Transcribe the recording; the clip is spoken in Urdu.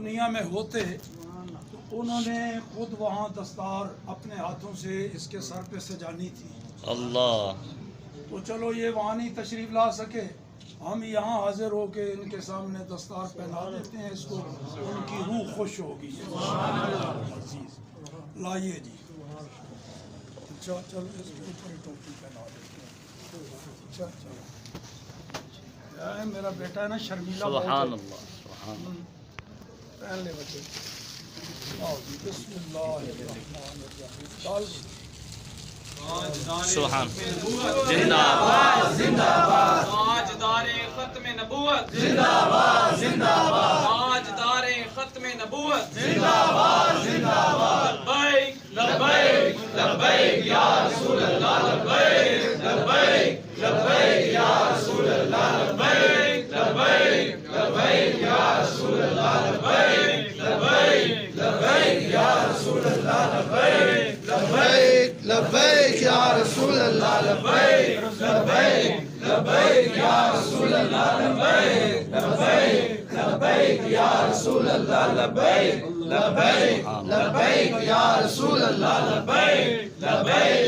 دنیا میں ہوتے تو انہوں نے خود وہاں دستار اپنے ہاتھوں سے اس کے سر پہ سجانی تھی اللہ. تو چلو یہ وہاں نہیں تشریف لا سکے، ہم یہاں حاضر ہو کے ان کے سامنے دستار پہنا دیتے ہیں اس کو، ان کی روح خوش ہوگی. عزیز لائیے جی. چلو اس کے اوپر ہی ٹوپی پہنا دیتے ہیں. چلو میرا بیٹا ہے نا شرمیلا سبحان اللہ. سبحان اللہ. پہن لے بچے. بسم اللہ الرحمن الرحیم. سبحان. زندہ باد. زندہ باد. تاجدار ختم نبوت. زندہ باد. زندہ باد. تاجدار ختم نبوت. زندہ باد. زندہ باد. لبیک لبیک لبیک یا رسول اللہ. لبیک لبیک لبیک یا رسول اللہ. لبیک لبیک لبیک یا رسول اللہ. لبیک لبیک لبیک یا رسول اللہ. لبیک لبیک لبیک یا رسول اللہ. لبیک لبیک لبیک یا رسول اللہ. لبیک لبیک لبیک یا رسول اللہ. لبیک لبیک لبیک یا رسول اللہ. لبیک لبیک